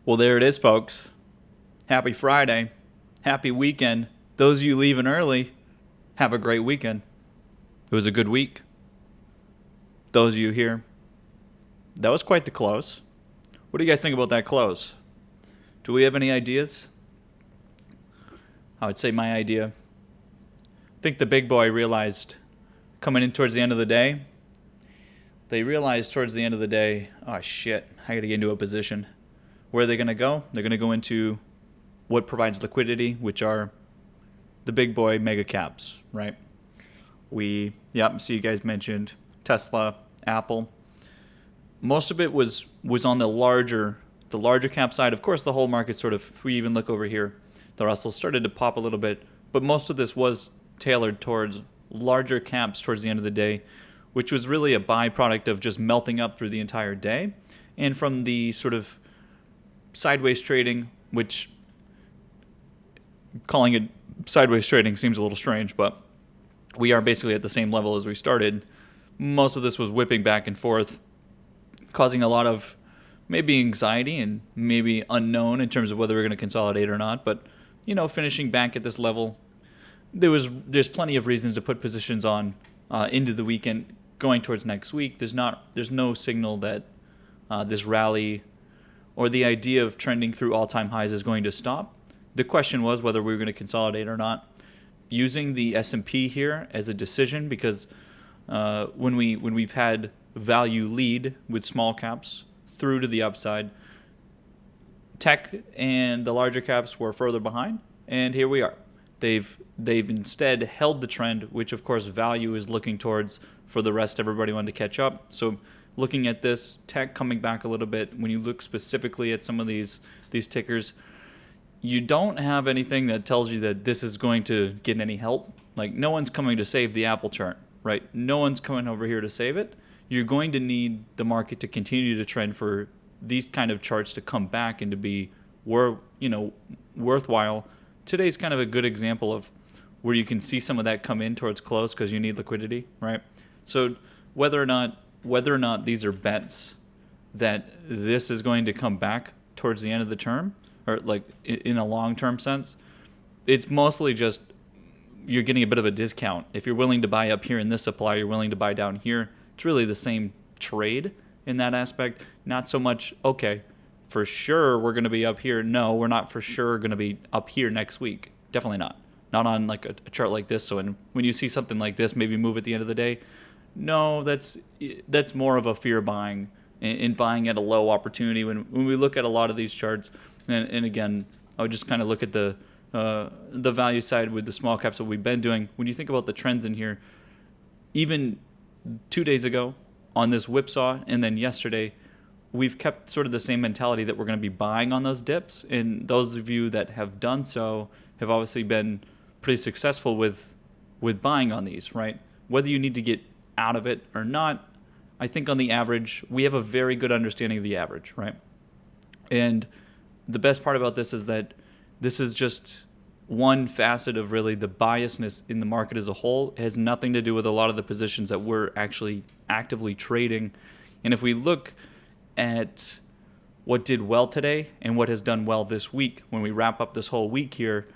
Well, there it is, folks. Happy Friday. Happy weekend. Those of you leaving early, have a great weekend. It was a good week. Those of you here, that was quite the close. What do you guys think about that close? Do we have any ideas? I would say my idea. I think the big boy realized coming in towards the end of the day, oh shit, I gotta get into a position. Where are they gonna go? They're gonna go into what provides liquidity, which are the big boy mega caps, right? So you guys mentioned Tesla, Apple. Most of it was on the larger cap side. Of course, the whole market sort of, if we even look over here, the Russell started to pop a little bit, but most of this was tailored towards larger caps towards the end of the day, which was really a byproduct of just melting up through the entire day. And from the sort of sideways trading, which calling it sideways trading seems a little strange, but we are basically at the same level as we started. Most of this was whipping back and forth, causing a lot of maybe anxiety and maybe unknown in terms of whether we're going to consolidate or not. But, finishing back at this level, there's plenty of reasons to put positions on into the weekend going towards next week. There's no signal that this rally or the idea of trending through all-time highs is going to stop. The question was whether we were going to consolidate or not. Using the S&P here as a decision, because when we've had value lead with small caps through to the upside, tech and the larger caps were further behind, and here we are. They've instead held the trend, which of course value is looking towards for the rest. Everybody wanted to catch up. So looking at this, tech coming back a little bit. When you look specifically at some of these tickers, you don't have anything that tells you that this is going to get any help. Like, no one's coming to save the Apple chart, right? No one's coming over here to save it. You're going to need the market to continue to trend for these kind of charts to come back and to be worthwhile. Today's kind of a good example of where you can see some of that come in towards close because you need liquidity, right? So whether or not these are bets that this is going to come back towards the end of the term, or like in a long-term sense, it's mostly just you're getting a bit of a discount. If you're willing to buy up here in this supply, you're willing to buy down here. It's really the same trade in that aspect. Not so much, okay, for sure we're going to be up here. No, we're not for sure going to be up here next week. Definitely not. Not on like a chart like this. So when you see something like this, maybe move at the end of the day. No, that's more of a fear buying and buying at a low opportunity. When we look at a lot of these charts, and again, I would just kind of look at the value side with the small caps that we've been doing. When you think about the trends in here, even 2 days ago on this whipsaw, and then yesterday, we've kept sort of the same mentality that we're going to be buying on those dips. And those of you that have done so have obviously been pretty successful with buying on these, right? Whether you need to get out of it or not, I think on the average, we have a very good understanding of the average, right? And the best part about this is that this is just one facet of really the biasness in the market as a whole. It has nothing to do with a lot of the positions that we're actually actively trading. And if we look at what did well today and what has done well this week, when we wrap up this whole week here,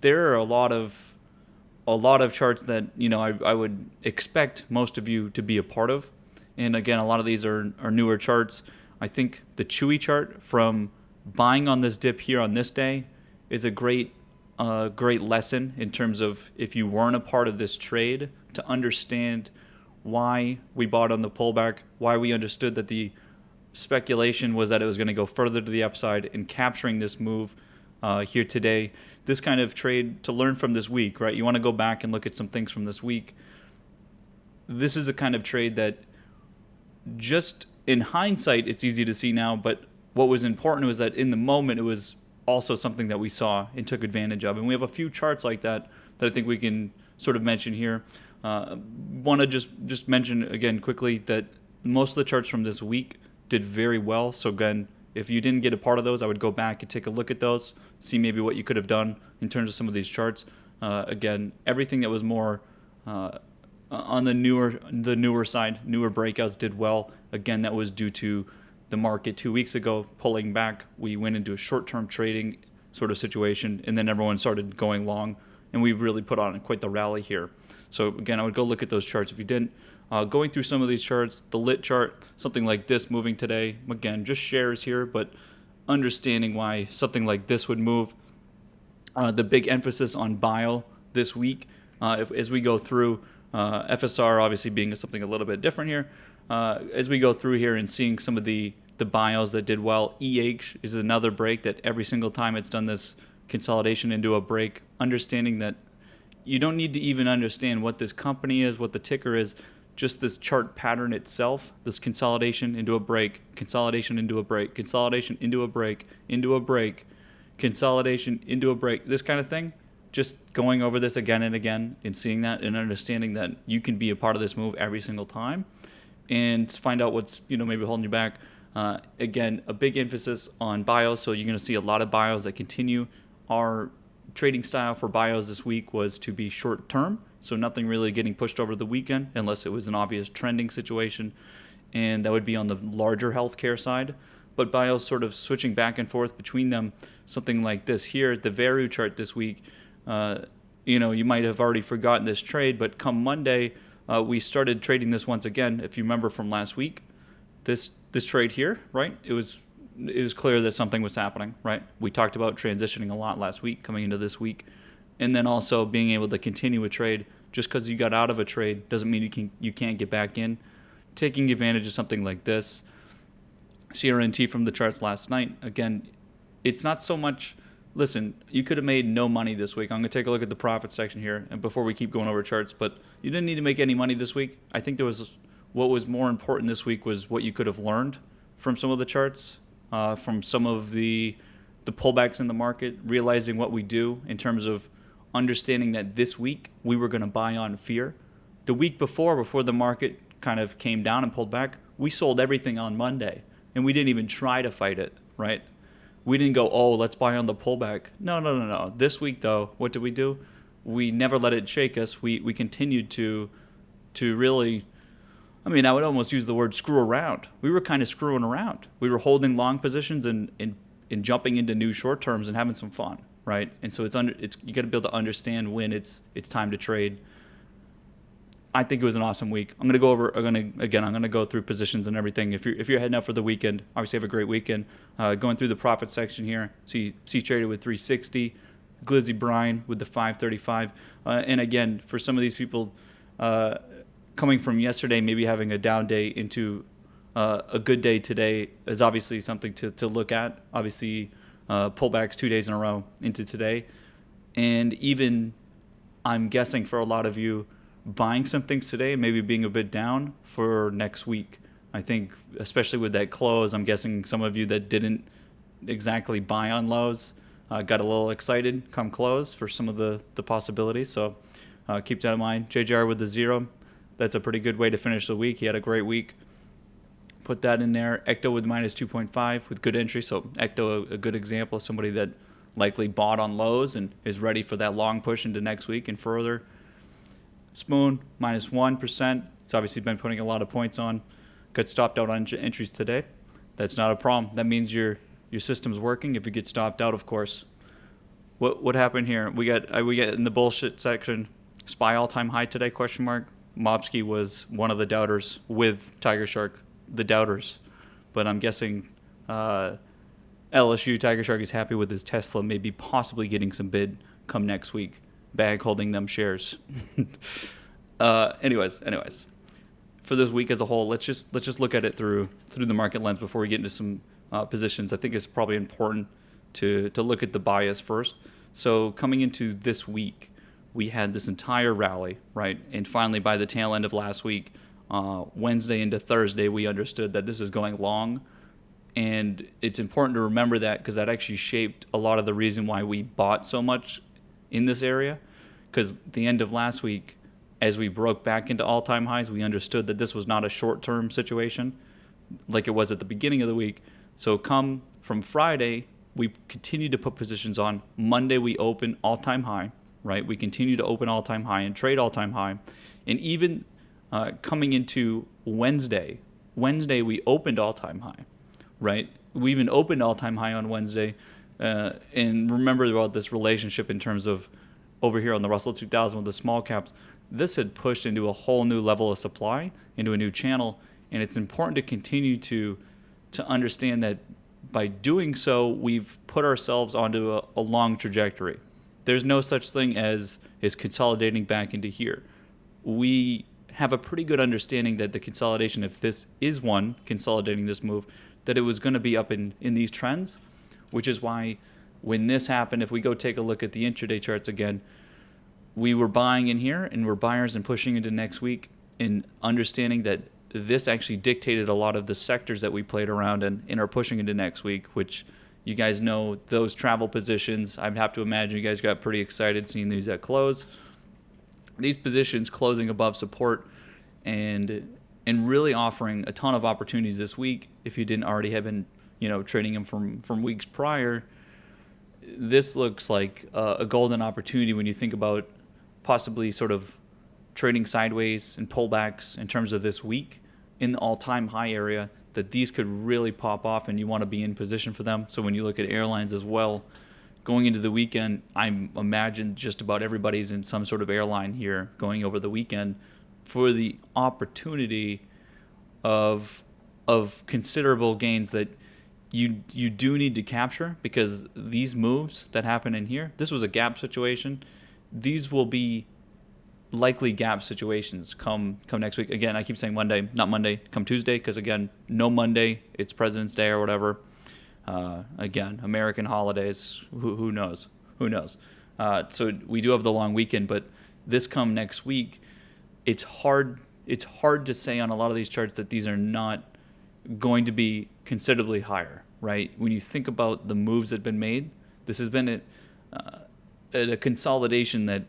there are a lot of charts that I would expect most of you to be a part of. And again, a lot of these are newer charts. I think the Chewy chart from buying on this dip here on this day is a great lesson in terms of, if you weren't a part of this trade, to understand why we bought on the pullback, why we understood that the speculation was that it was going to go further to the upside, and capturing this move here today. This kind of trade to learn from this week, right? You want to go back and look at some things from this week. This is the kind of trade that, just in hindsight, it's easy to see now, but what was important was that in the moment it was also something that we saw and took advantage of. And we have a few charts like that I think we can sort of mention here. Want to just mention again quickly that most of the charts from this week did very well. So again, if you didn't get a part of those, I would go back and take a look at those, see maybe what you could have done in terms of some of these charts. Again, everything that was more on the newer side, newer breakouts did well. Again, that was due to the market 2 weeks ago pulling back. We went into a short-term trading sort of situation, and then everyone started going long, and we really put on quite the rally here. So again, I would go look at those charts if you didn't. Going through some of these charts, the lit chart, something like this moving today, again, just shares here, but understanding why something like this would move. The big emphasis on bile this week, as we go through, FSR obviously being something a little bit different here. As we go through here and seeing some of the bios that did well, EH is another break that every single time it's done this consolidation into a break, understanding that you don't need to even understand what this company is, what the ticker is, just this chart pattern itself, this consolidation into a break, consolidation into a break, consolidation into a break, into a break, consolidation into a break, this kind of thing. Just going over this again and again and seeing that and understanding that you can be a part of this move every single time and find out what's, maybe holding you back. Again, a big emphasis on bios, so you're going to see a lot of bios that continue. Our trading style for bios this week was to be short term, so nothing really getting pushed over the weekend unless it was an obvious trending situation, and that would be on the larger healthcare side. But bios sort of switching back and forth between them, something like this here, the Veru chart this week. You might have already forgotten this trade, but come Monday, we started trading this once again. If you remember from last week, this trade here, right? It was clear that something was happening, right? We talked about transitioning a lot last week, coming into this week, and then also being able to continue a trade. Just because you got out of a trade doesn't mean you can't get back in. Taking advantage of something like this, CRNT from the charts last night. Again, it's not so much. Listen, you could have made no money this week. I'm going to take a look at the profit section here, and before we keep going over charts, but you didn't need to make any money this week. I think what was more important this week was what you could have learned from some of the charts, from some of the pullbacks in the market, realizing what we do in terms of understanding that this week we were going to buy on fear. The week before the market kind of came down and pulled back, we sold everything on Monday, and we didn't even try to fight it, right? We didn't go, let's buy on the pullback. No. This week, though, what did we do? We never let it shake us. We continued to really, I would almost use the word screw around. We were kind of screwing around. We were holding long positions and jumping into new short terms and having some fun, right? And so you got to be able to understand when it's time to trade. I think it was an awesome week. I'm going to go through positions and everything. If you're heading out for the weekend, obviously have a great weekend. Going through the profit section here, see traded with 360, Glizzy Brine with the 535. And again, for some of these people coming from yesterday, maybe having a down day into a good day today is obviously something to look at. Obviously, pullbacks 2 days in a row into today. And even, I'm guessing for a lot of you, buying some things today, maybe being a bit down for next week. I think, especially with that close, I'm guessing some of you that didn't exactly buy on lows got a little excited come close for some of the possibilities. So keep that in mind. JJR with the 0. That's a pretty good way to finish the week. He had a great week. Put that in there. Ecto with minus 2.5 with good entry. So Ecto, a good example of somebody that likely bought on lows and is ready for that long push into next week and further. Spoon, minus 1%. It's obviously been putting a lot of points on. Got stopped out on entries today. That's not a problem. That means your system's working if you get stopped out, of course. What happened here? We got in the bullshit section. SPY all-time high today, question mark. Mobsky was one of the doubters with Tiger Shark, the doubters. But I'm guessing LSU Tiger Shark is happy with his Tesla, maybe possibly getting some bid come next week. Bag holding them shares. Anyways, for this week as a whole, let's just look at it through the market lens before we get into some positions. I think it's probably important to look at the bias first. So coming into this week, we had this entire rally, right? And finally, by the tail end of last week, Wednesday into Thursday, we understood that this is going long. And it's important to remember that because that actually shaped a lot of the reason why we bought so much in this area. Because at the end of last week, as we broke back into all-time highs, we understood that this was not a short-term situation like it was at the beginning of the week. So come from Friday, we continued to put positions on. Monday, we opened all-time high, right? We continue to open all-time high and trade all-time high. And even coming into Wednesday, we opened all-time high. right? We even opened all-time high on Wednesday. And remember about this relationship in terms of over here on the Russell 2000 with the small caps. This had pushed into a whole new level of supply, into a new channel, and it's important to continue to understand that by doing so, we've put ourselves onto a long trajectory. There's no such thing as consolidating back into here. We have a pretty good understanding that the consolidation, if this is one consolidating this move, that it was going to be up in these trends, which is why when this happened, if we go take a look at the intraday charts again, we were buying in here and we're buyers and pushing into next week, and understanding that this actually dictated a lot of the sectors that we played around and are pushing into next week, which you guys know those travel positions. I'd have to imagine you guys got pretty excited seeing these at close. These positions closing above support and really offering a ton of opportunities this week. If you didn't already have been, trading them from weeks prior, this looks like a golden opportunity when you think about possibly sort of trading sideways and pullbacks in terms of this week in the all-time high area, that these could really pop off and you want to be in position for them. So when you look at airlines as well, going into the weekend, I imagine just about everybody's in some sort of airline here going over the weekend for the opportunity of considerable gains that you do need to capture, because these moves that happen in here, this was a gap situation. These will be likely gap situations come next week. Again, I keep saying Monday, not Monday, come Tuesday, because again, no Monday, it's President's Day or whatever. Again, American holidays, who knows? So we do have the long weekend, but this come next week, it's hard to say on a lot of these charts that these are not going to be considerably higher, right? When you think about the moves that have been made, this has been a consolidation that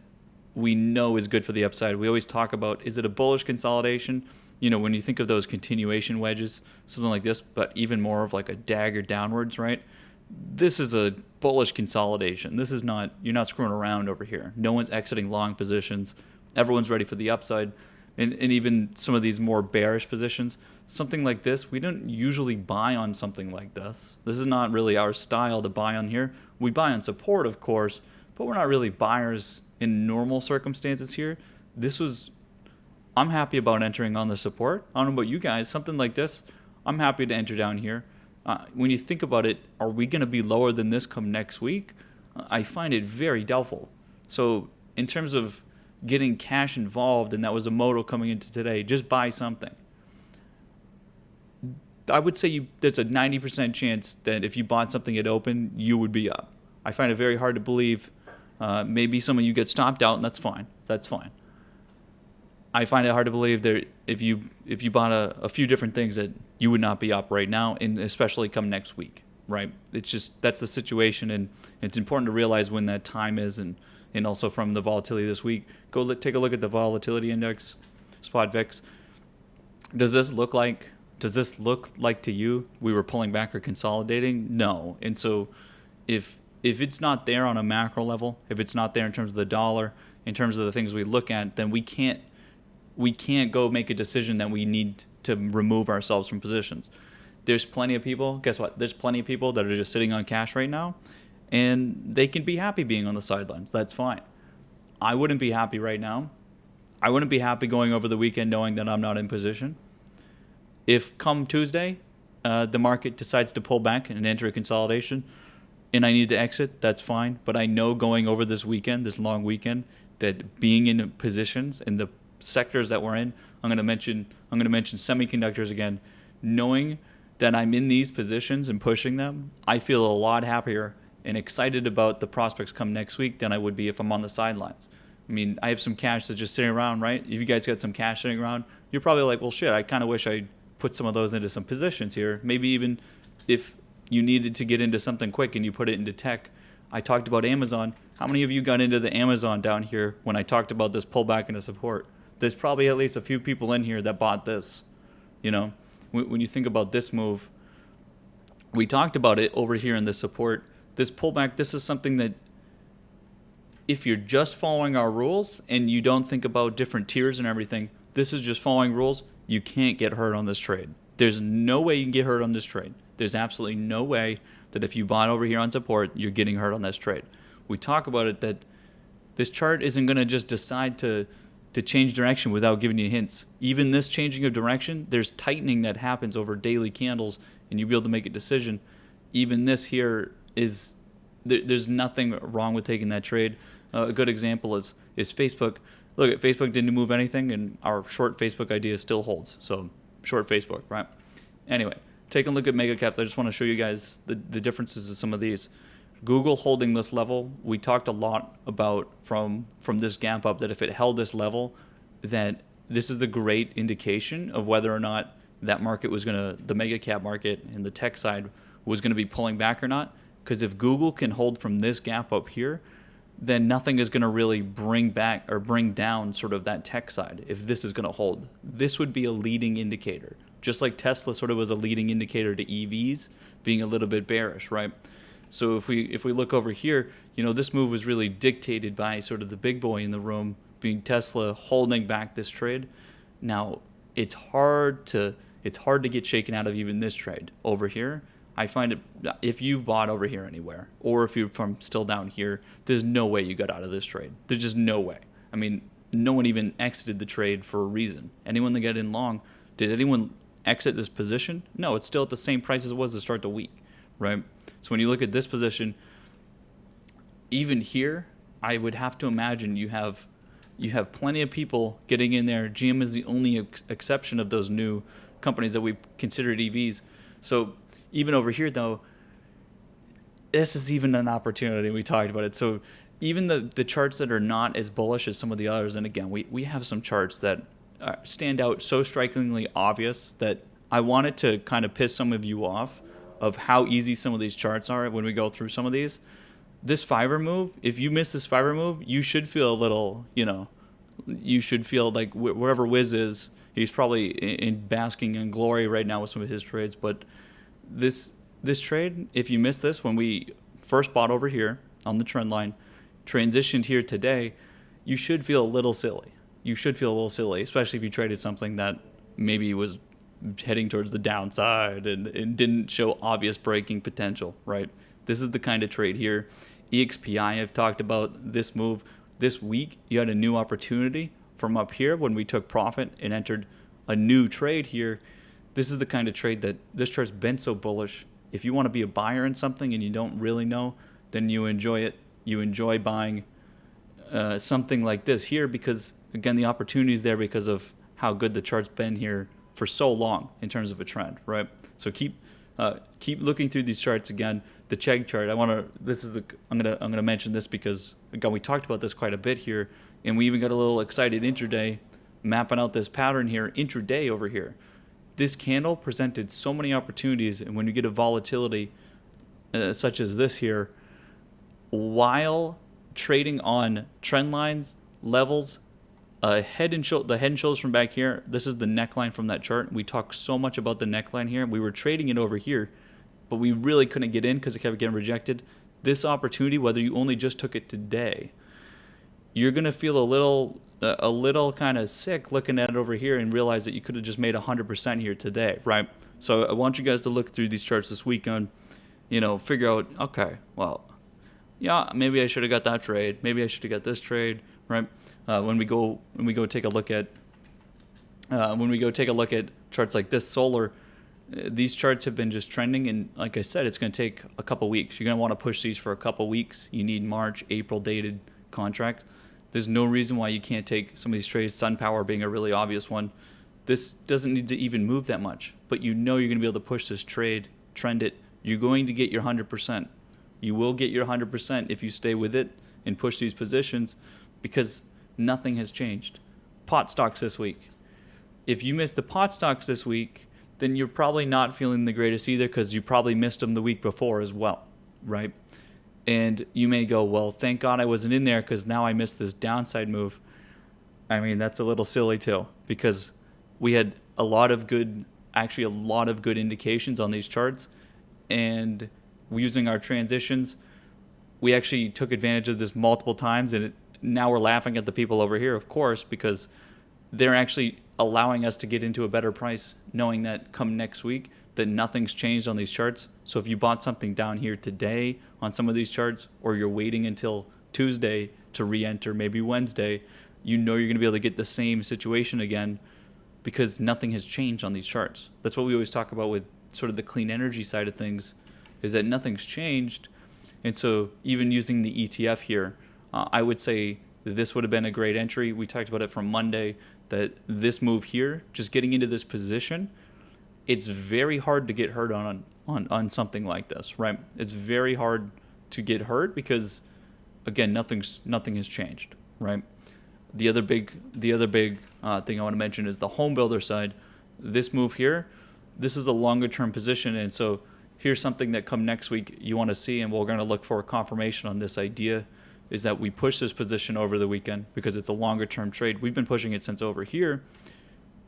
we know is good for the upside. We always talk about, is it a bullish consolidation? When you think of those continuation wedges, something like this, but even more of like a dagger downwards, right? This is a bullish consolidation. This is not, you're not screwing around over here. No one's exiting long positions. Everyone's ready for the upside. And even some of these more bearish positions, something like this, we don't usually buy on something like this. This is not really our style to buy on here. We buy on support, of course, but we're not really buyers in normal circumstances here. I'm happy about entering on the support. I don't know about you guys. Something like this, I'm happy to enter down here. When you think about it, are we going to be lower than this come next week? I find it very doubtful. So in terms of getting cash involved, and that was a modal coming into today, just buy something. I would say there's a 90% chance that if you bought something at open, you would be up. I find it very hard to believe. Maybe some of you get stopped out, and that's fine. I find it hard to believe that if you bought a few different things, that you would not be up right now, and especially come next week, right? It's just, that's the situation, and it's important to realize when that time is, and also from the volatility this week. Take a look at the volatility index, spot VIX. Does this look like to you we were pulling back or consolidating? No. And so if it's not there on a macro level, if it's not there in terms of the dollar, in terms of the things we look at, then we can't go make a decision that we need to remove ourselves from positions. There's plenty of people, guess what? There's plenty of people that are just sitting on cash right now, and they can be happy being on the sidelines. That's fine. I wouldn't be happy right now. I wouldn't be happy going over the weekend knowing that I'm not in position. If come Tuesday, the market decides to pull back and enter a consolidation, and I need to exit, that's fine. But I know going over this weekend, this long weekend, that being in positions in the sectors that we're in, I'm going to mention semiconductors again. Knowing that I'm in these positions and pushing them, I feel a lot happier and excited about the prospects come next week than I would be if I'm on the sidelines. I mean, I have some cash that's just sitting around, right? If you guys got some cash sitting around, you're probably like, well, shit, I kind of wish I put some of those into some positions here. Maybe even if you needed to get into something quick and you put it into tech. I talked about Amazon. How many of you got into the Amazon down here when I talked about this pullback into support? There's probably at least a few people in here that bought this. When you think about this move, we talked about it over here in the support. This pullback, this is something that if you're just following our rules and you don't think about different tiers and everything, this is just following rules. You can't get hurt on this trade. There's no way you can get hurt on this trade. There's absolutely no way that if you bought over here on support, you're getting hurt on this trade. We talk about it that this chart isn't going to just decide to change direction without giving you hints. Even this changing of direction, there's tightening that happens over daily candles, and you'll be able to make a decision. Even this here is, there's nothing wrong with taking that trade. A good example is Facebook. Look, at Facebook didn't move anything, and our short Facebook idea still holds. So short Facebook, right? Anyway, take a look at mega caps. I just want to show you guys the differences of some of these. Google holding this level, we talked a lot about from this gap up that if it held this level, that this is a great indication of whether or not that market was going to, the mega cap market and the tech side was going to be pulling back or not. Because if Google can hold from this gap up here, then nothing is going to really bring back or bring down sort of that tech side if this is going to hold. This would be a leading indicator. Just like Tesla sort of was a leading indicator to EVs being a little bit bearish, right? So if we look over here, this move was really dictated by sort of the big boy in the room being Tesla holding back this trade. Now, it's hard to get shaken out of even this trade over here. I find it, if you've bought over here anywhere, or if you're from still down here, there's no way you got out of this trade. There's just no way. I mean, no one even exited the trade for a reason. Anyone that got in long, did anyone exit this position? No, it's still at the same price as it was to start the week, right? So when you look at this position, even here, I would have to imagine you have plenty of people getting in there. GM is the only exception of those new companies that we considered EVs. So even over here, though, this is even an opportunity. We talked about it. So even the charts that are not as bullish as some of the others, and again, we have some charts that stand out so strikingly obvious that I wanted to kind of piss some of you off of how easy some of these charts are when we go through some of these. This fiber move, if you miss this fiber move, you should feel a little, you should feel like wherever Wiz is, he's probably in basking in glory right now with some of his trades. But this trade, if you miss this, when we first bought over here on the trend line, transitioned here today, you should feel a little silly. You should feel a little silly, especially if you traded something that maybe was heading towards the downside and didn't show obvious breaking potential, right? This is the kind of trade here. EXPI, I've talked about this move. This week, you had a new opportunity from up here when we took profit and entered a new trade here. This is the kind of trade that this chart's been so bullish. If you want to be a buyer in something and you don't really know, then you enjoy it. You enjoy buying something like this here because, again, the opportunity is there because of how good the chart's been here for so long in terms of a trend, right? So keep looking through these charts again. The Chegg chart, I'm gonna mention this because again we talked about this quite a bit here, and we even got a little excited intraday, mapping out this pattern here intraday over here. This candle presented so many opportunities, and when you get a volatility such as this here, while trading on trend lines, levels, the head and shoulders from back here, this is the neckline from that chart. We talked so much about the neckline here. We were trading it over here, but we really couldn't get in because it kept getting rejected. This opportunity, whether you only just took it today, you're going to feel a little kind of sick looking at it over here and realize that you could have just made 100% here today, right? So I want you guys to look through these charts this weekend, figure out, okay, well, yeah, maybe I should have got that trade. Maybe I should have got this trade, right? When we go take a look at charts like this solar, these charts have been just trending, and like I said, it's going to take a couple weeks. You're going to want to push these for a couple weeks. You need March, April dated contracts. There's no reason why you can't take some of these trades, SunPower being a really obvious one. This doesn't need to even move that much, but you're going to be able to push this trade, trend it. You're going to get your 100%. You will get your 100% if you stay with it and push these positions because nothing has changed. Pot stocks this week. If you missed the pot stocks this week, then you're probably not feeling the greatest either because you probably missed them the week before as well, right? And you may go, well, thank God I wasn't in there because now I missed this downside move. I mean, that's a little silly too because we had a lot of good indications on these charts, and using our transitions, we actually took advantage of this multiple times, and now we're laughing at the people over here, of course, because they're actually allowing us to get into a better price, knowing that come next week, that nothing's changed on these charts. So if you bought something down here today on some of these charts, or you're waiting until Tuesday to re-enter, maybe Wednesday, you know you're going to be able to get the same situation again because nothing has changed on these charts. That's what we always talk about with sort of the clean energy side of things, is that nothing's changed. And so even using the ETF here, I would say this would have been a great entry. We talked about it from Monday, that this move here, just getting into this position, it's very hard to get hurt on something like this, right? It's very hard to get hurt because, again, nothing has changed, right? The other big thing I want to mention is the home builder side. This move here, this is a longer term position, and so here's something that come next week you want to see, and we're going to look for a confirmation on this idea, is that we push this position over the weekend because it's a longer term trade. We've been pushing it since over here.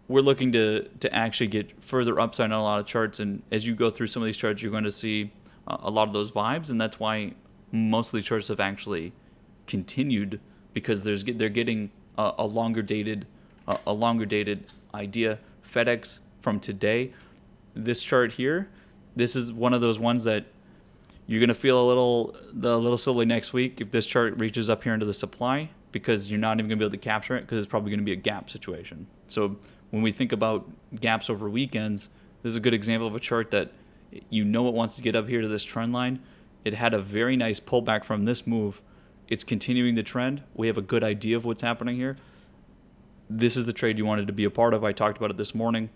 We're looking to actually get further upside on a lot of charts, and as you go through some of these charts, you're going to see a lot of those vibes, and that's why most of the charts have actually continued, because they're getting a longer dated idea. FedEx from today, this chart here, this is one of those ones that you're going to feel a little silly next week if this chart reaches up here into the supply, because you're not even going to be able to capture it because it's probably going to be a gap situation. So when we think about gaps over weekends, this is a good example of a chart that it wants to get up here to this trend line. It had a very nice pullback from this move. It's continuing the trend. We have a good idea of what's happening here. This is the trade you wanted to be a part of. I talked about it this morning.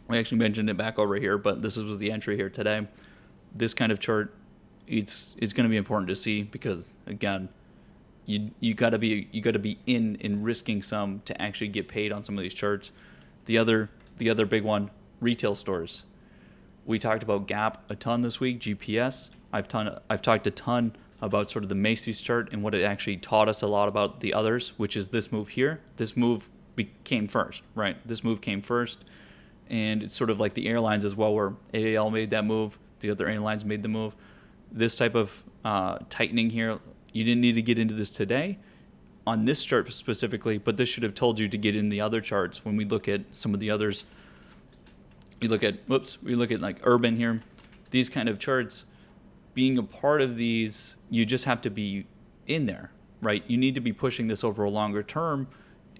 We actually mentioned it back over here, but this was the entry here today. This kind of chart, it's going to be important to see because, again, you got to be in risking some to actually get paid on some of these charts. The other big one, retail stores. We talked about Gap a ton this week. GPS. I've talked a ton about sort of the Macy's chart and what it actually taught us a lot about the others, which is this move here. This move came first, right? This move came first, and it's sort of like the airlines as well, where AAL made that move, the other airlines made the move. This type of tightening here, you didn't need to get into this today on this chart specifically, but this should have told you to get in the other charts. When we look at some of the others, we look at like Urban here, these kind of charts. Being a part of these, you just have to be in there, right? You need to be pushing this over a longer term,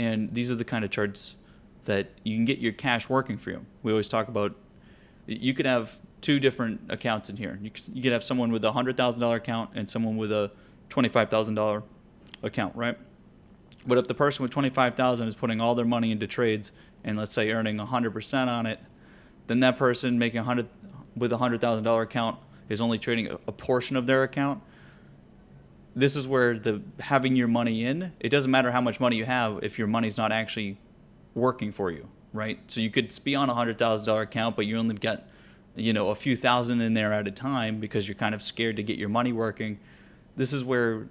and these are the kind of charts that you can get your cash working for you. We always talk about, you could have two different accounts in here. You could have someone with a $100,000 account and someone with a $25,000 account, right? But if the person with $25,000 is putting all their money into trades and let's say earning 100% on it, then that person making with a $100,000 account is only trading a portion of their account. This is where having your money in, it doesn't matter how much money you have if your money's not actually working for you, right? So you could be on a $100,000 account, but you only got, a few thousand in there at a time because you're kind of scared to get your money working. This is where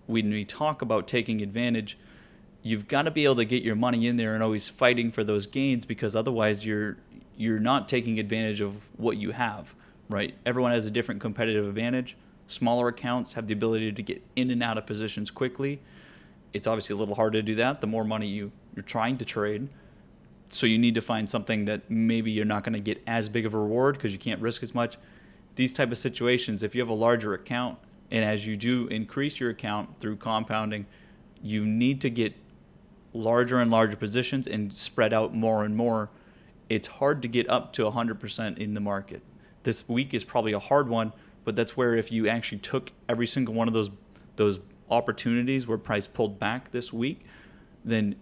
when we talk about taking advantage, you've got to be able to get your money in there and always fighting for those gains, because otherwise you're not taking advantage of what you have. Right? Everyone has a different competitive advantage. Smaller accounts have the ability to get in and out of positions quickly. It's obviously a little harder to do that the more money you're trying to trade. So you need to find something that maybe you're not going to get as big of a reward because you can't risk as much. These type of situations, if you have a larger account, and as you do increase your account through compounding, you need to get larger and larger positions and spread out more and more. It's hard to get up to 100% in the market. This week is probably a hard one, but that's where if you actually took every single one of those opportunities where price pulled back this week, then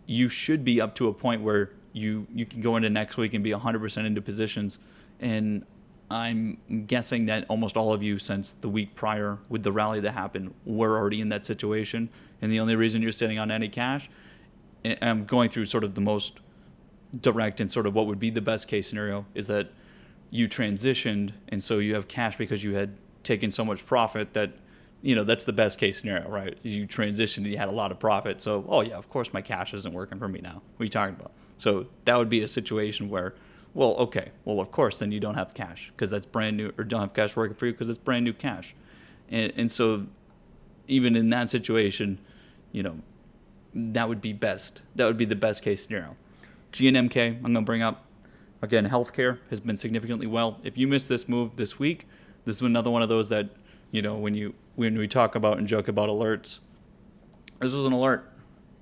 you should be up to a point where you can go into next week and be 100% into positions. And I'm guessing that almost all of you, since the week prior with the rally that happened, were already in that situation. And the only reason you're sitting on any cash, and I'm going through sort of the most direct and sort of what would be the best case scenario, is that you transitioned, and so you have cash because you had taken so much profit that, that's the best case scenario, right? You transitioned and you had a lot of profit. So, oh yeah, of course my cash isn't working for me now. What are you talking about? So that would be a situation where, well, okay, well, of course, then you don't have cash because that's brand new, or don't have cash working for you because it's brand new cash. And so even in that situation, that would be best. That would be the best case scenario. GNMK, I'm going to bring up. Again, healthcare has been significantly well. If you missed this move this week, this is another one of those that, when we talk about and joke about alerts, this was an alert.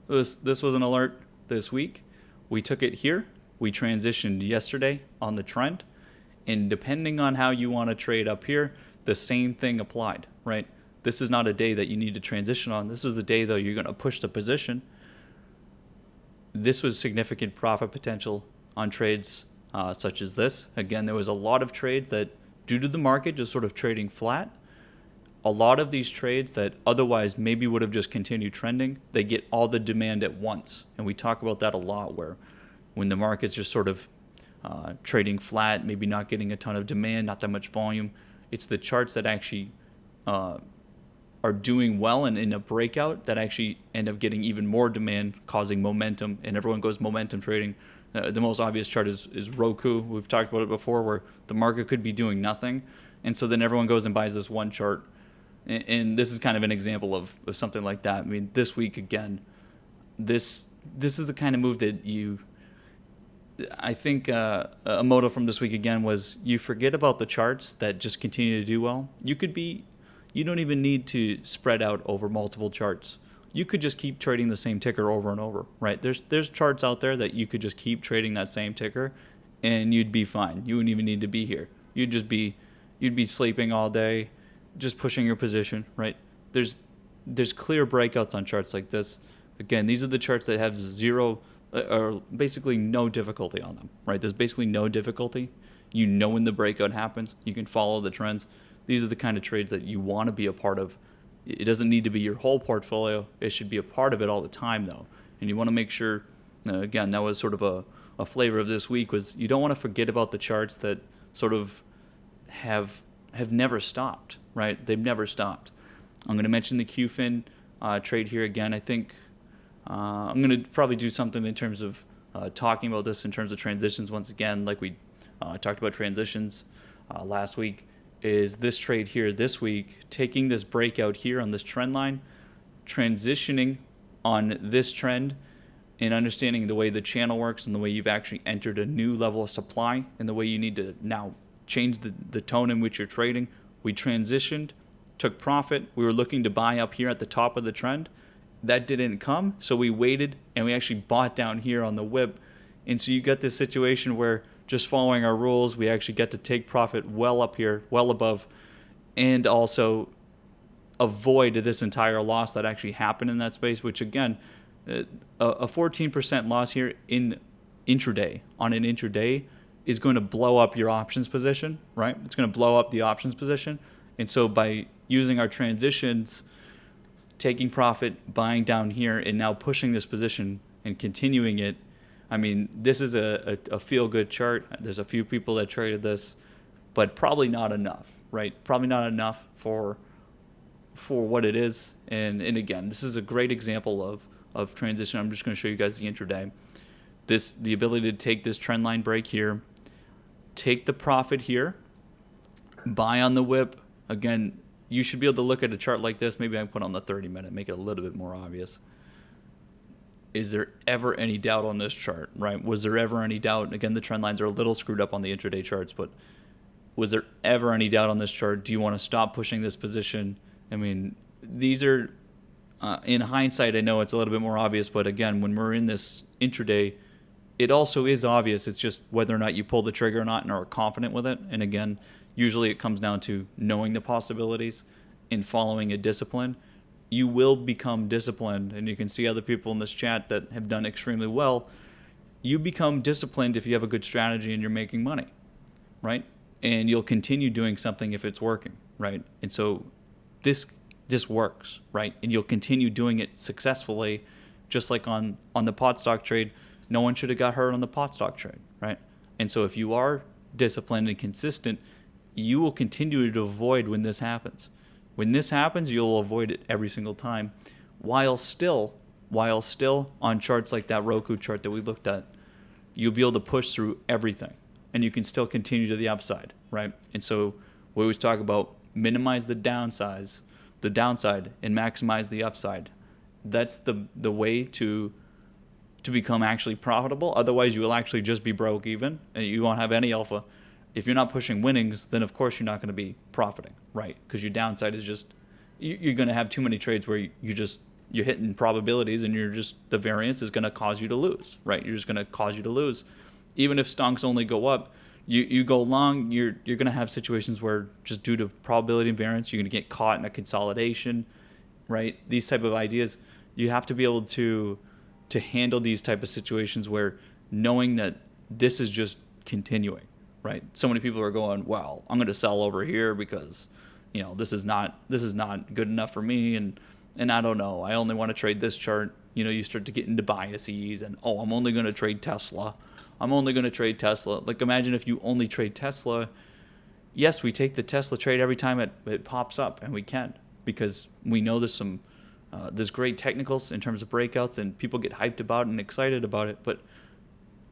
This was an alert this week. We took it here. We transitioned yesterday on the trend. And depending on how you want to trade up here, the same thing applied, right? This is not a day that you need to transition on. This is the day, though, you're going to push the position. This was significant profit potential on trades such as this. Again, there was a lot of trades that, due to the market just sort of trading flat, a lot of these trades that otherwise maybe would have just continued trending, they get all the demand at once. And we talk about that a lot, where when the market's just sort of trading flat, maybe not getting a ton of demand, not that much volume, it's the charts that actually are doing well and in a breakout that actually end up getting even more demand, causing momentum, and everyone goes momentum trading. The most obvious chart is Roku. We've talked about it before, where the market could be doing nothing, and so then everyone goes and buys this one chart. And this is kind of an example of something like that. I mean, this week again, this is the kind of move that I think a motto from this week again was, you forget about the charts that just continue to do well. You don't even need to spread out over multiple charts. You could just keep trading the same ticker over and over, right? There's charts out there that you could just keep trading that same ticker, and you'd be fine. You wouldn't even need to be here. You'd be sleeping all day, just pushing your position, right? There's clear breakouts on charts like this. Again, these are the charts that have zero or basically no difficulty on them, right? There's basically no difficulty. You know when the breakout happens. You can follow the trends. These are the kind of trades that you want to be a part of. It doesn't need to be your whole portfolio. It should be a part of it all the time, though. And you want to make sure, again, that was sort of a flavor of this week, was you don't want to forget about the charts that sort of have never stopped, right? They've never stopped. I'm going to mention the QFIN trade here again. I think I'm going to probably do something in terms of talking about this in terms of transitions once again, like we talked about transitions last week. Is this trade here this week, taking this breakout here on this trend line, transitioning on this trend, and understanding the way the channel works and the way you've actually entered a new level of supply and the way you need to now change the tone in which you're trading. We transitioned, took profit. We were looking to buy up here at the top of the trend. That didn't come, so we waited and we actually bought down here on the whip. And so you got this situation where, just following our rules, we actually get to take profit well up here, well above, and also avoid this entire loss that actually happened in that space, which again, a 14% loss here in intraday, on an intraday, is going to blow up your options position, right? It's going to blow up the options position. And so by using our transitions, taking profit, buying down here, and now pushing this position and continuing it, I mean, this is a feel-good chart. There's a few people that traded this, but probably not enough, right? Probably not enough for what it is. And again, this is a great example of transition. I'm just going to show you guys the intraday. The ability to take this trend line break here, take the profit here, buy on the whip. Again, you should be able to look at a chart like this. Maybe I can put on the 30-minute, make it a little bit more obvious. Is there ever any doubt on this chart, right? Was there ever any doubt? Again, the trend lines are a little screwed up on the intraday charts, but was there ever any doubt on this chart? Do you want to stop pushing this position? I mean, these are, in hindsight, I know it's a little bit more obvious, but again, when we're in this intraday, it also is obvious. It's just whether or not you pull the trigger or not and are confident with it. And again, usually it comes down to knowing the possibilities and following a discipline. You will become disciplined, and you can see other people in this chat that have done extremely well. You become disciplined if you have a good strategy and you're making money, right? And you'll continue doing something if it's working, right? And so this works, right? And you'll continue doing it successfully, just like on the pot stock trade. No one should have got hurt on the pot stock trade, right? And so if you are disciplined and consistent, you will continue to avoid when this happens. When this happens, you'll avoid it every single time, while still on charts like that Roku chart that we looked at, you'll be able to push through everything, and you can still continue to the upside, right? And so we always talk about minimize the downside and maximize the upside. That's the way to to become actually profitable. Otherwise, you will actually just be broke even and you won't have any alpha. If you're not pushing winnings, then of course you're not going to be profiting, right? Because your downside is just you're going to have too many trades where you're hitting probabilities and the variance is going to cause you to lose, right? You're just going to cause you to lose. Even if stonks only go up, you go long, you're going to have situations where just due to probability and variance, you're going to get caught in a consolidation, right? These type of ideas, you have to be able to handle these type of situations where knowing that this is just continuing, right? So many people are going, well, I'm going to sell over here because, this is not good enough for me. And I don't know, I only want to trade this chart. You start to get into biases and, I'm only going to trade Tesla. Like imagine if you only trade Tesla. Yes, we take the Tesla trade every time it pops up, and we can, because we know there's great technicals in terms of breakouts and people get hyped about it and excited about it. But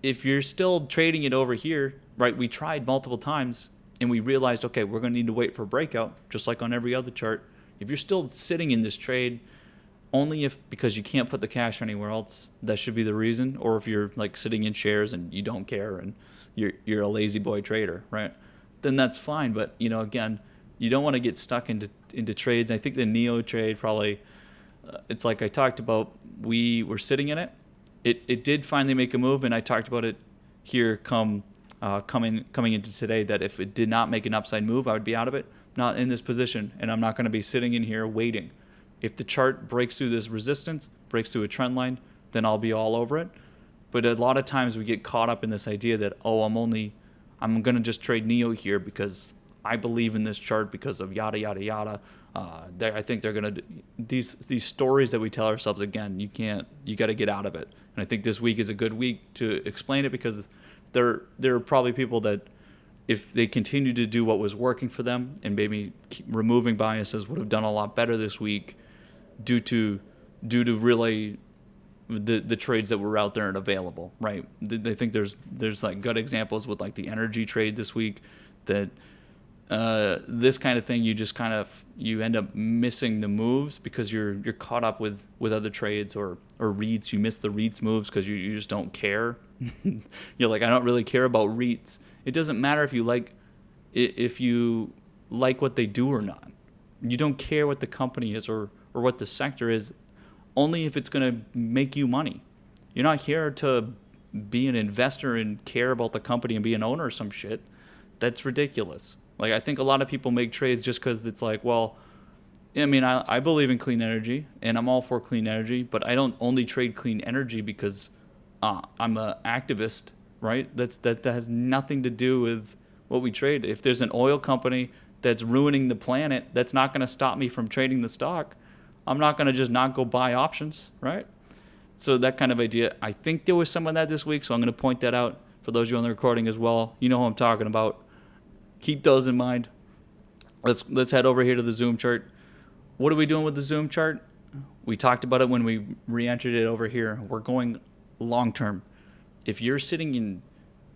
if you're still trading it over here, right, we tried multiple times and we realized, okay, we're going to need to wait for a breakout, just like on every other chart. If you're still sitting in this trade, only because you can't put the cash anywhere else, that should be the reason. Or if you're like sitting in shares and you don't care and you're a lazy boy trader, right? Then that's fine. But again, you don't want to get stuck into trades. I think the Neo trade probably, it's like I talked about. We were sitting in it. It did finally make a move, and I talked about it here coming into today, that if it did not make an upside move, I would be out of it. Not in this position, and I'm not going to be sitting in here waiting. If the chart breaks through this resistance, breaks through a trend line, then I'll be all over it. But a lot of times we get caught up in this idea that, I'm going to just trade Neo here because I believe in this chart because of yada, yada, yada. I think they're going to, these stories that we tell ourselves, again, you got to get out of it. And I think this week is a good week to explain it, because there are probably people that, if they continue to do what was working for them and maybe keep removing biases, would have done a lot better this week due to really the trades that were out there and available, right? They think there's like good examples with like the energy trade this week, that this kind of thing, you end up missing the moves because you're caught up with other trades or REITs. You miss the REITs moves because you just don't care. You're like, I don't really care about REITs. It doesn't matter if you like what they do or not. You don't care what the company is or what the sector is, only if it's going to make you money. You're not here to be an investor and care about the company and be an owner or some shit. That's ridiculous. Like, I think a lot of people make trades just because it's like, well, I believe in clean energy and I'm all for clean energy, but I don't only trade clean energy because I'm an activist, right? That has nothing to do with what we trade. If there's an oil company that's ruining the planet, that's not going to stop me from trading the stock. I'm not going to just not go buy options, right? So that kind of idea, I think there was some of that this week, so I'm going to point that out for those of you on the recording as well. You know who I'm talking about. Keep those in mind. Let's head over here to the Zoom chart. What are we doing with the Zoom chart? We talked about it when we re-entered it over here. We're going long term. If you're sitting in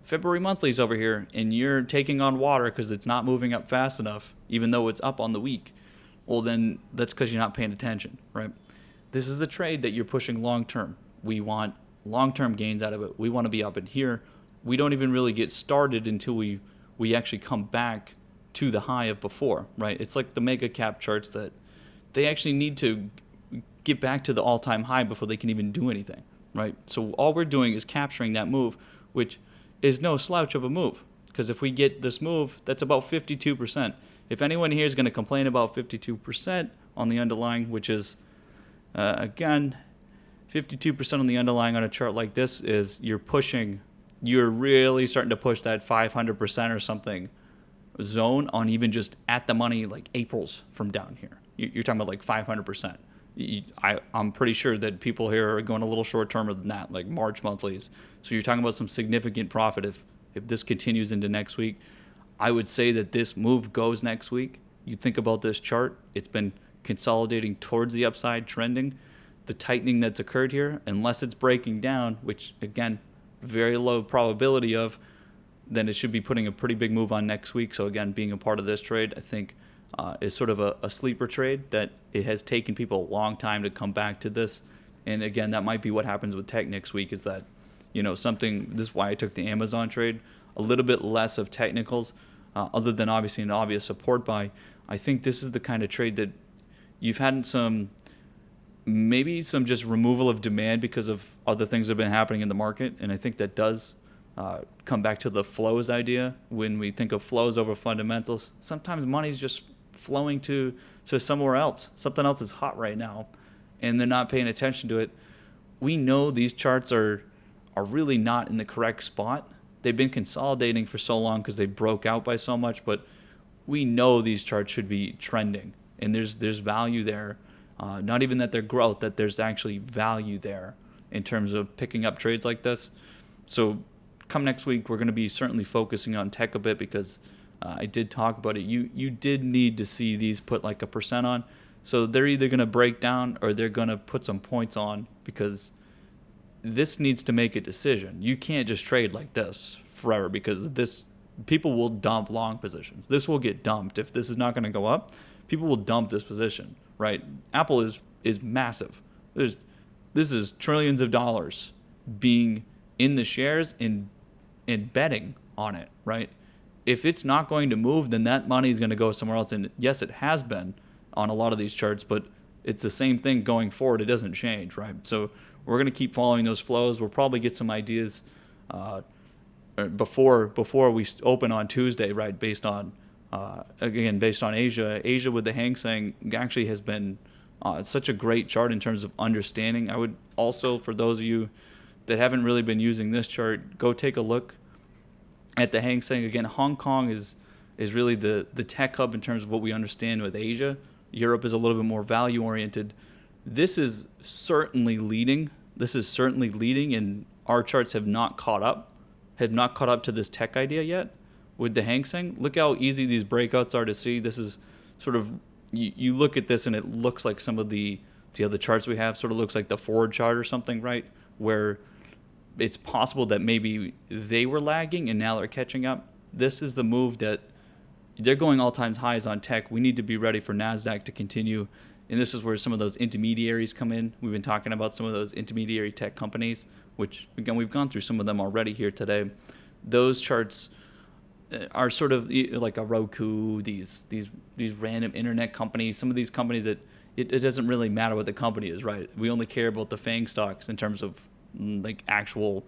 February monthlies over here and you're taking on water because it's not moving up fast enough, even though it's up on the week, well, then that's because you're not paying attention, right? This is the trade that you're pushing long term. We want long-term gains out of it. We want to be up in here. We don't even really get started until we actually come back to the high of before, right? It's like the mega cap charts that they actually need to get back to the all-time high before they can even do anything, right? So all we're doing is capturing that move, which is no slouch of a move, because if we get this move, that's about 52%. If anyone here is going to complain about 52% on the underlying, which is, again, 52% on the underlying on a chart like this, is you're really starting to push that 500% or something zone on even just at the money, like April's from down here. You're talking about like 500%. I'm pretty sure that people here are going a little short termer than that, like March monthlies. So you're talking about some significant profit if this continues into next week. I would say that this move goes next week. You think about this chart, it's been consolidating towards the upside, trending. The tightening that's occurred here, unless it's breaking down, which again, very low probability of, then it should be putting a pretty big move on next week. So again, being a part of this trade, I think is sort of a sleeper trade that it has taken people a long time to come back to this. And again, that might be what happens with tech next week, is that, something, this is why I took the Amazon trade, a little bit less of technicals, other than obviously an obvious support buy. I think this is the kind of trade that you've had maybe some just removal of demand because of other things that have been happening in the market. And I think that does come back to the flows idea. When we think of flows over fundamentals, sometimes money's just flowing to somewhere else. Something else is hot right now, and they're not paying attention to it. We know these charts are really not in the correct spot. They've been consolidating for so long because they broke out by so much, but we know these charts should be trending, and there's value there. Not even that they're growth, that there's actually value there in terms of picking up trades like this. So come next week, we're going to be certainly focusing on tech a bit, because I did talk about it. You did need to see these put like 1% on. So they're either going to break down or they're going to put some points on, because this needs to make a decision. You can't just trade like this forever, because people will dump long positions. This will get dumped. If this is not going to go up, people will dump this position, right? Apple is massive. This is trillions of dollars being in the shares and betting on it, right? If it's not going to move, then that money is going to go somewhere else. And yes, it has been on a lot of these charts, but it's the same thing going forward. It doesn't change, right? So we're going to keep following those flows. We'll probably get some ideas before we open on Tuesday, right? Based on Asia. Asia with the Hang Seng actually has been such a great chart in terms of understanding. I would also, for those of you that haven't really been using this chart, go take a look at the Hang Seng. Again, Hong Kong is really the tech hub in terms of what we understand with Asia. Europe is a little bit more value oriented. This is certainly leading. And our charts have not caught up to this tech idea yet with the Hang Seng. Look how easy these breakouts are to see. This is sort of, you look at this and it looks like some of the other charts we have, sort of looks like the forward chart or something, right? Where it's possible that maybe they were lagging and now they're catching up. This is the move that they're going all-time highs on tech. We need to be ready for NASDAQ to continue. And this is where some of those intermediaries come in. We've been talking about some of those intermediary tech companies, which, again, we've gone through some of them already here today. Those charts are sort of like a Roku, these random internet companies, some of these companies that it doesn't really matter what the company is, right? We only care about the FANG stocks in terms of like actual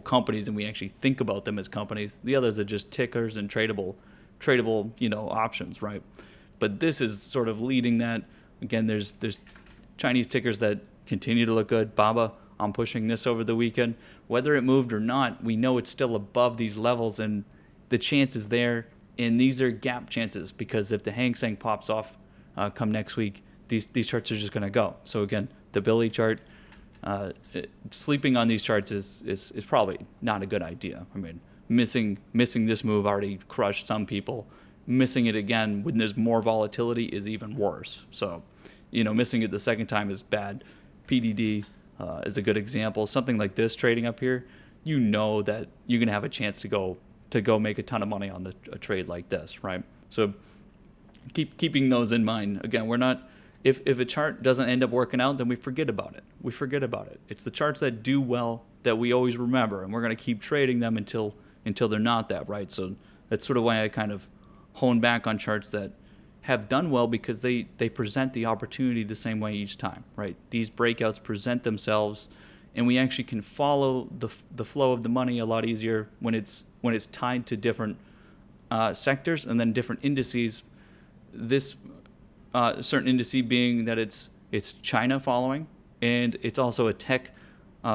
companies, and we actually think about them as companies. The others are just tickers and tradable options, right? But this is sort of leading that. Again, there's Chinese tickers that continue to look good. BABA, I'm pushing this over the weekend. Whether it moved or not, we know it's still above these levels, and the chance is there. And these are gap chances, because if the Hang Seng pops off come next week, these charts are just going to go. So again, the Billy chart, sleeping on these charts is probably not a good idea. I mean, missing this move already crushed some people. Missing it again when there's more volatility is even worse. So, missing it the second time is bad. PDD is a good example. Something like this trading up here, that you're going to have a chance to go make a ton of money on a trade like this, right? So keeping those in mind. Again, we're not, if a chart doesn't end up working out, then we forget about it. It's the charts that do well that we always remember, and we're going to keep trading them until they're not that, right? So that's sort of why I kind of hone back on charts that have done well, because they present the opportunity the same way each time, right? These breakouts present themselves, and we actually can follow the flow of the money a lot easier when it's tied to different sectors and then different indices. This certain indice being that it's China following, and it's also a tech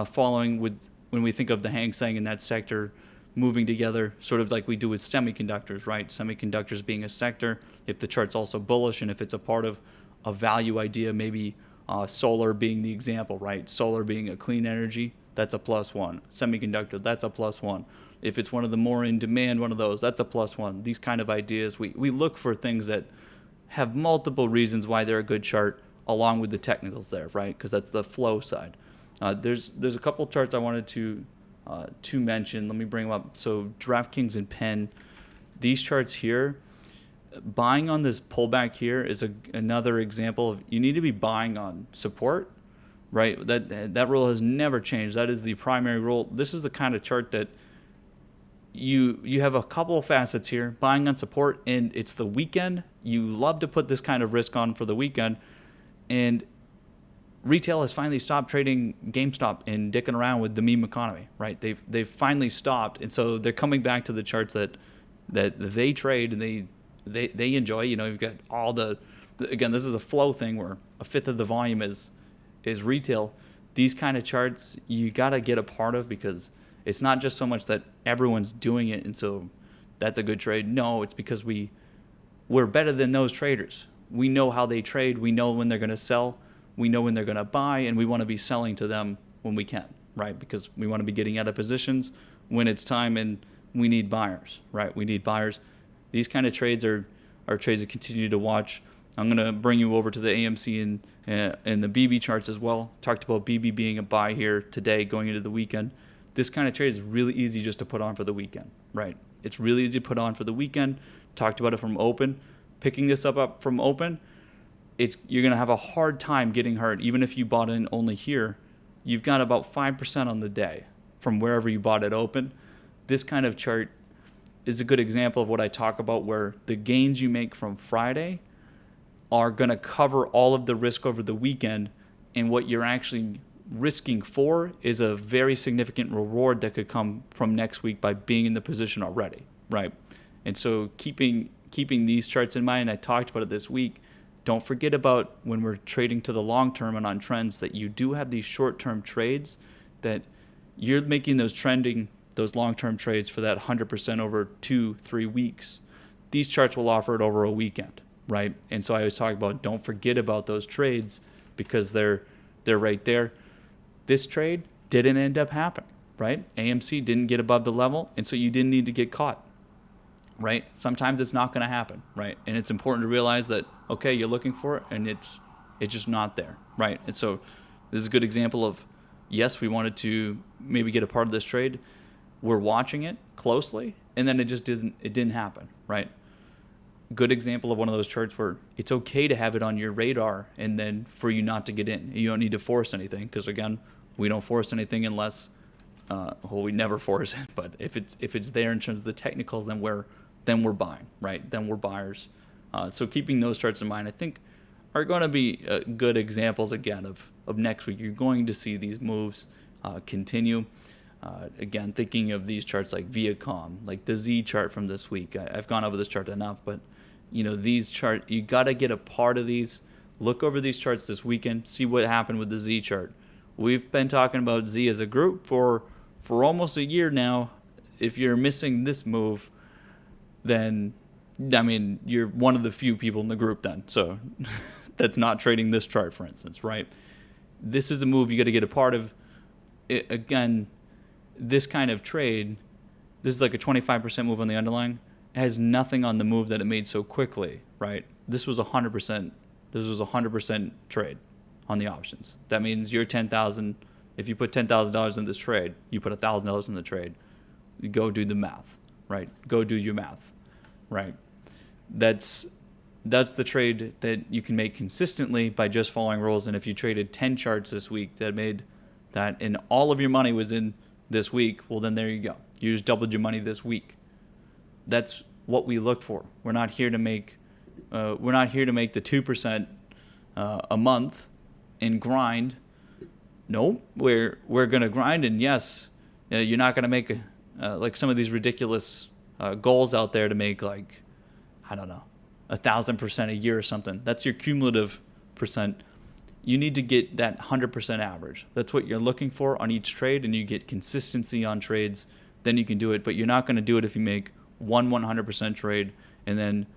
following, with when we think of the Hang Seng in that sector moving together, sort of like we do with semiconductors, right? Semiconductors being a sector, if the chart's also bullish, and if it's a part of a value idea, maybe solar being the example, right? Solar being a clean energy, that's a +1. Semiconductor, that's a +1. If it's one of the more in demand, one of those, that's a +1. These kind of ideas, we look for things that have multiple reasons why they're a good chart, along with the technicals there, right? Because that's the flow side. There's a couple charts I wanted to mention. Let me bring them up. So DraftKings and Penn, these charts here, buying on this pullback here is another example of, you need to be buying on support right? That rule has never changed. That is the primary rule. This is the kind of chart that you have a couple of facets here. Buying on support, and it's the weekend. You love to put this kind of risk on for the weekend, and retail has finally stopped trading GameStop and dicking around with the meme economy, right? They've finally stopped, and so they're coming back to the charts that they trade and they enjoy. You know, you've got all the, again, this is a flow thing where a fifth of the volume is retail. These kind of charts you got to get a part of, because it's not just so much that everyone's doing it and so that's a good trade. No, it's because we're better than those traders. We know how they trade. We know when they're going to sell. We know when they're going to buy, and we want to be selling to them when we can, right? Because we want to be getting out of positions when it's time, and we need buyers, right? We need buyers. These kind of trades are trades that continue to watch. I'm going to bring you over to the AMC and the BB charts as well. Talked about BB being a buy here today going into the weekend. This kind of trade is really easy just to put on for the weekend, right? It's really easy to put on for the weekend. Talked about it from open. Picking this up from open, you're going to have a hard time getting hurt. Even if you bought in only here, you've got about 5% on the day from wherever you bought it open. This kind of chart is a good example of what I talk about, where the gains you make from Friday are going to cover all of the risk over the weekend, and what you're actually risking for is a very significant reward that could come from next week by being in the position already, right? And so keeping these charts in mind, I talked about it this week. Don't forget about when we're trading to the long term and on trends that you do have these short-term trades, that you're making those long-term trades for that 100% over 2-3 weeks. These charts will offer it over a weekend, right? And so I always talk about, don't forget about those trades, because they're right there. This trade didn't end up happening, right? AMC didn't get above the level, and so you didn't need to get caught, right? Sometimes it's not going to happen, right? And it's important to realize that, okay, you're looking for it, and it's just not there, right? And so this is a good example of, yes, we wanted to maybe get a part of this trade. We're watching it closely, and then it didn't happen, right? Good example of one of those charts where it's okay to have it on your radar and then for you not to get in. You don't need to force anything, because again, we don't force anything unless, we never force it. But if it's there in terms of the technicals, then we're buying, right? Then we're buyers. So keeping those charts in mind, I think, are going to be good examples again of next week. You're going to see these moves continue. Again, thinking of these charts like Viacom, like the Z chart from this week. I've gone over this chart enough, but these charts, you got to get a part of these. Look over these charts this weekend. See what happened with the Z chart. We've been talking about Z as a group for almost a year now. If you're missing this move, then, I mean, you're one of the few people in the group then. So that's not trading this chart, for instance, right? This is a move you got to get a part of. Again, this kind of trade, this is like a 25% move on the underlying. It has nothing on the move that it made so quickly, right? This was 100%. This was 100% trade on the options. That means you're 10,000. If you put $10,000 in this trade, you put $1,000 in the trade. You go do the math, right? Go do your math, right? That's the trade that you can make consistently by just following rules. And if you traded 10 charts this week that made that, and all of your money was in this week, well, then there you go. You just doubled your money this week. That's what we look for. We're not here to make the 2% a month and grind. No, we're gonna grind, and yes, you're not gonna make like some of these ridiculous goals out there to make, like, I don't know, 1,000% a year or something. That's your cumulative percent. You need to get that 100% average. That's what you're looking for on each trade, and you get consistency on trades. Then you can do it, but you're not going to do it if you make 100% trade and then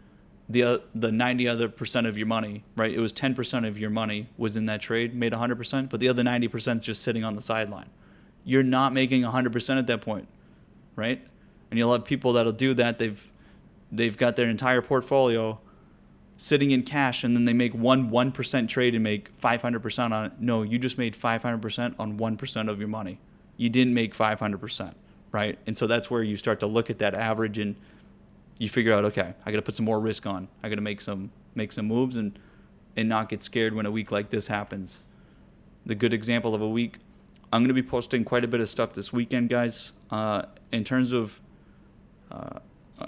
the 90 other percent of your money, right? It was 10% of your money was in that trade, made 100%, but the other 90% is just sitting on the sideline. You're not making 100% at that point, right? And you'll have people that'll do that. They've got their entire portfolio sitting in cash, and then they make 1% trade and make 500% on it. No, you just made 500% on 1% of your money. You didn't make 500%, right? And so that's where you start to look at that average, and you figure out, okay, I got to put some more risk on. I got to make some moves and not get scared when a week like this happens. the good example of a week. I'm going to be posting quite a bit of stuff this weekend, guys. In terms of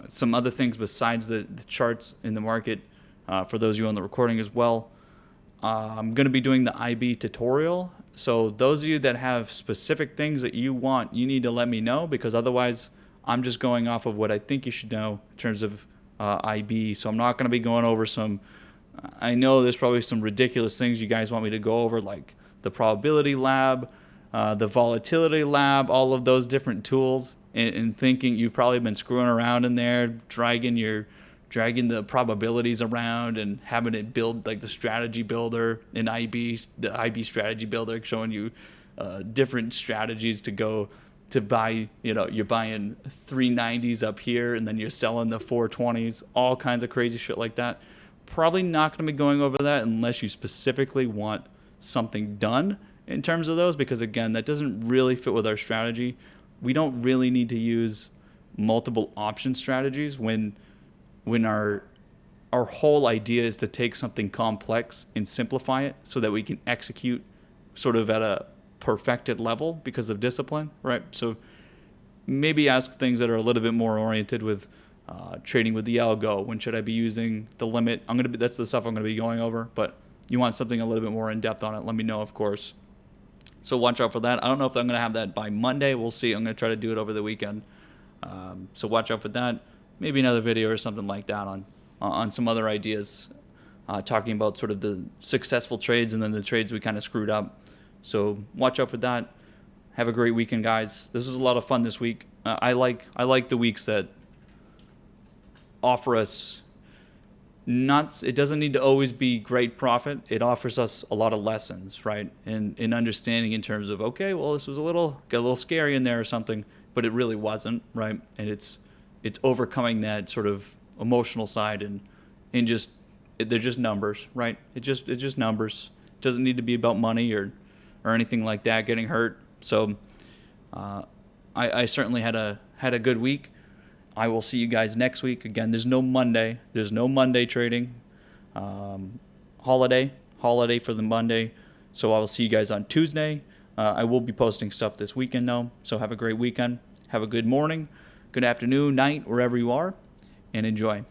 some other things besides the charts in the market, for those of you on the recording as well, I'm going to be doing the IB tutorial. So those of you that have specific things that you want, you need to let me know, because otherwise I'm just going off of what I think you should know in terms of IB. So I'm not going to be going over some, I know there's probably some ridiculous things you guys want me to go over, like the probability lab, the volatility lab, all of those different tools, and thinking you've probably been screwing around in there, dragging the probabilities around and having it build like the strategy builder in IB, the IB strategy builder, showing you different strategies to go to buy. You're buying 390s up here and then you're selling the 420s, all kinds of crazy shit like that. Probably not going to be going over that unless you specifically want something done in terms of those, because again, that doesn't really fit with our strategy. We don't really need to use multiple option strategies when our whole idea is to take something complex and simplify it so that we can execute sort of at a perfected level because of discipline, right? So maybe ask things that are a little bit more oriented with trading with the algo. When should I be using the limit? That's the stuff I'm going to be going over, but you want something a little bit more in depth on it, let me know, of course. So watch out for that. I don't know if I'm going to have that by Monday. We'll see. I'm going to try to do it over the weekend. So watch out for that. Maybe another video or something like that on some other ideas, talking about sort of the successful trades and then the trades we kind of screwed up. So watch out for that. Have a great weekend, guys. This was a lot of fun this week. I like the weeks that offer us it doesn't need to always be great profit. It offers us a lot of lessons, right? And in understanding in terms of, okay, well, this was got a little scary in there or something, but it really wasn't, right? And it's overcoming that sort of emotional side and they're just numbers, right? It's just numbers. It doesn't need to be about money or anything like that, getting hurt. So I certainly had a good week. I will see you guys next week. Again, there's no Monday. There's no Monday trading. Holiday for the Monday. So I will see you guys on Tuesday. I will be posting stuff this weekend, though. So have a great weekend. Have a good morning, good afternoon, night, wherever you are, and enjoy.